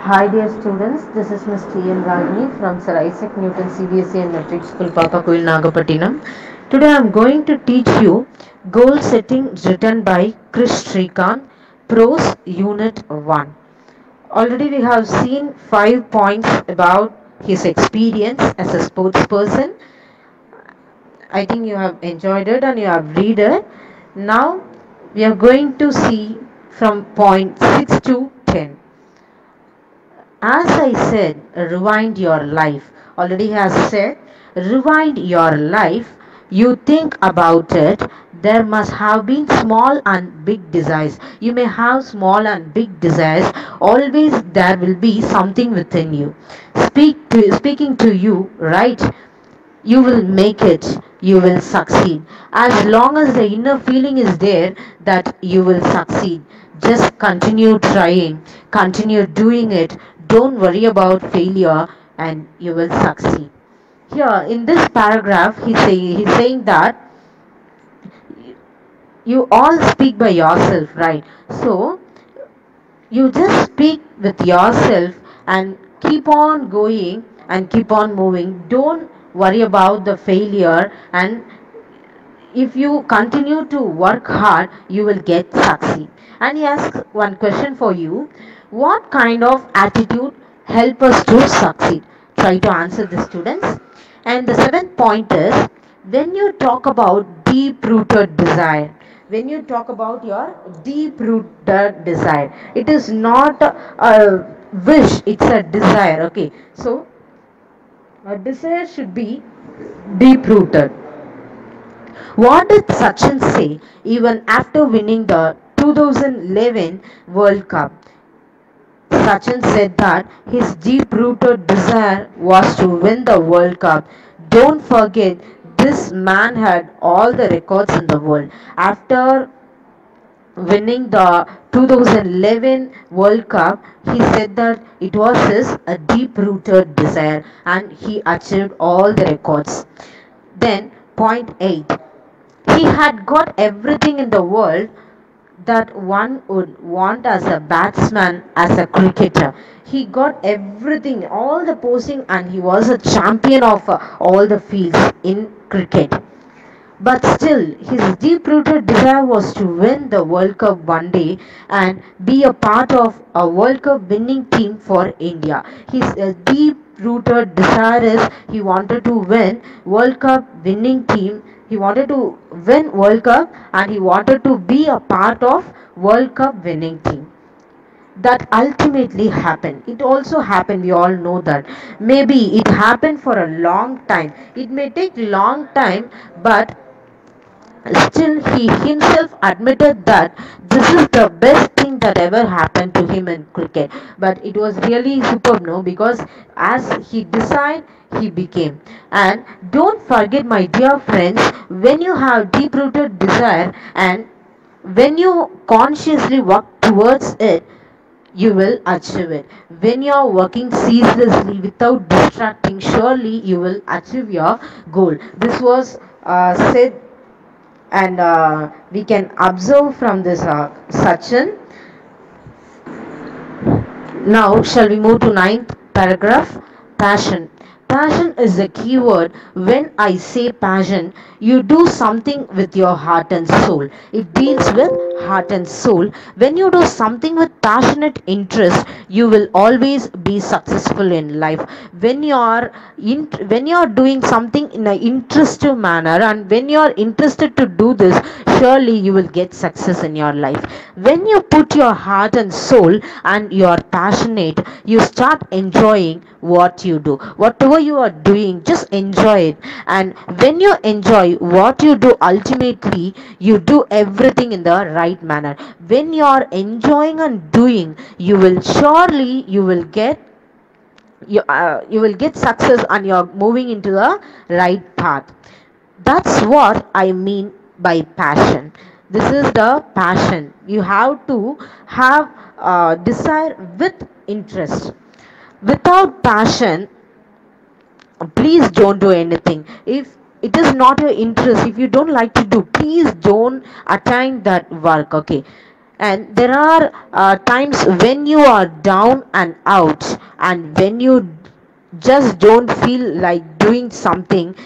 Hi dear students, this is Ms. T.M. Ragini from Sir Isaac Newton CBSE and Metric School, Papakoil, Nagapattinam. Today I am going to teach you goal setting written by Krish Srikanth, Prose Unit 1. Already we have seen 5 points about his experience as a sports person. I think you have enjoyed it and you have read it. Now we are going to see from point 6 to 10. As I said, rewind your life. Already has said, rewind your life. You think about it. There must have been small and big desires. You may have small and big desires. Always there will be something within you. Speaking to you, right? You will make it. You will succeed. As long as the inner feeling is there that you will succeed, just continue trying, continue doing it. Don't worry about failure and you will succeed. Here in this paragraph, he's saying that you all speak by yourself, right? So you just speak with yourself and keep on going and keep on moving. Don't worry about the failure, and if you continue to work hard you will get succeed. And he asks one question for you: what kind of attitude help us to succeed? Try to answer the students. And the seventh point is, when you talk about deep rooted desire, when you talk about your deep rooted desire, it is not a wish, it's a desire. Okay, so a desire should be deep rooted. What did Sachin say even after winning the 2011 World Cup? Sachin said that his deep rooted desire was to win the World Cup. Don't forget, this man had all the records in the world. After winning the 2011 World Cup, he said that it was his a deep rooted desire and he achieved all the records. Then, point 8. He had got everything in the world that one would want as a batsman, as a cricketer. He got everything, all the posing, and he was a champion of all the fields in cricket. But still, his deep rooted desire was to win the World Cup one day and be a part of a World Cup winning team for India. His deep rooted desire is he wanted to win World Cup winning team. He wanted to win World Cup and he wanted to be a part of World Cup winning team. That ultimately happened. It also happened, we all know that. Maybe it happened for a long time. It may take long time, but still, he himself admitted that this is the best thing that ever happened to him in cricket. But it was really superb, no? Because as he decided, he became. And don't forget, my dear friends, when you have deep rooted desire and when you consciously work towards it, you will achieve it. When you are working ceaselessly without distracting, surely you will achieve your goal. This was said, and we can observe from this Sachin. Now shall we move to ninth paragraph? Passion. Passion is the key word. When I say passion, you do something with your heart and soul. It deals with heart and soul. When you do something with passionate interest, you will always be successful in life. When you are doing something in an interested manner, and when you are interested to do this, surely you will get success in your life. When you put your heart and soul and you are passionate, you start enjoying what you do. Whatever you are doing, just enjoy it. And when you enjoy what you do, ultimately you do everything in the right manner. When you are enjoying and doing, you will surely you will get success and you are moving into the right path. That's what I mean by passion. This is the passion. You have to have desire with interest. Without passion, please don't do anything. If it is not your interest, if you don't like to do, please don't attain that work. Okay, And there are times when you are down and out, and when you just don't feel like doing something,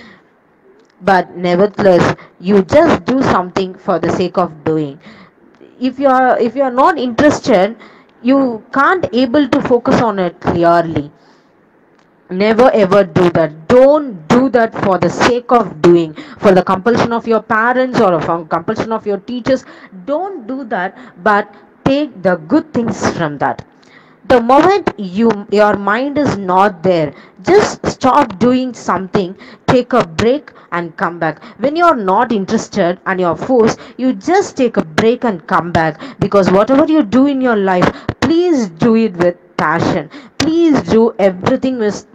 but nevertheless you just do something for the sake of doing. If you are not interested, you can't able to focus on it clearly. Never ever do that. Don't do that for the sake of doing, for the compulsion of your parents or for compulsion of your teachers. Don't do that, but take the good things from that. The moment your mind is not there, just stop doing something, take a break and come back. When you're not interested and you're forced, you just take a break and come back, because whatever you do in your life, please do it with passion. Please do everything with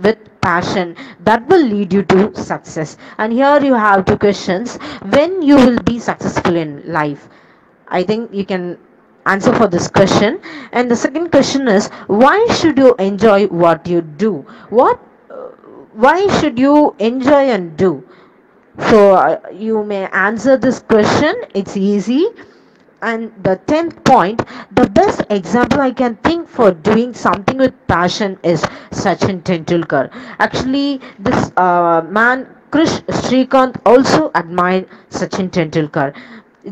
passion. That will lead you to success. And here you have two questions: when you will be successful in life? I think you can answer for this question. And the second question is, why should you enjoy what you do? Why should you enjoy and do? So you may answer this question. It's easy. And the 10th point, the best example I can think for doing something with passion is Sachin Tendulkar. Actually, this man, Krish Srikanth, also admired Sachin Tendulkar.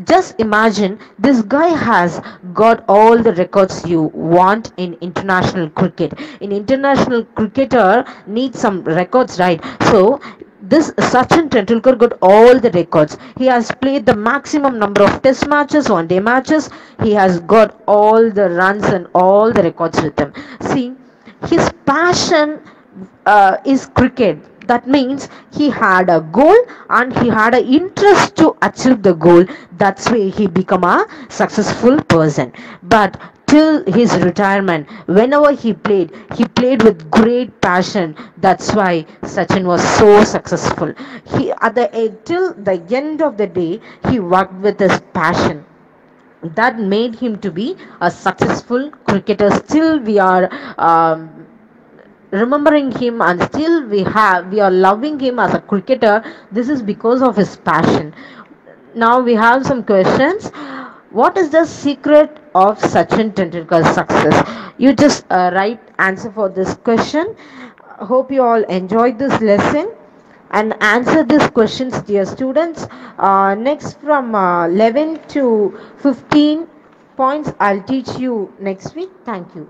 Just imagine, this guy has got all the records you want in international cricket. In international cricketer needs some records, right? So this Sachin Tendulkar got all the records. He has played the maximum number of test matches, one day matches. He has got all the runs and all the records with him. See, his passion is cricket. That means he had a goal and he had an interest to achieve the goal. That's why he become a successful person. But till his retirement, whenever he played with great passion. That's why Sachin was so successful. He at the till the end of the day, he worked with his passion. That made him to be a successful cricketer. Still we are remembering him, and still we are loving him as a cricketer. This is because of his passion. Now we have some questions. What is the secret of Sachin Tendulkar's success? You just write answer for this question. Hope you all enjoyed this lesson and answer these questions, dear students. Next, from 11 to 15 points I'll teach you next week. Thank you.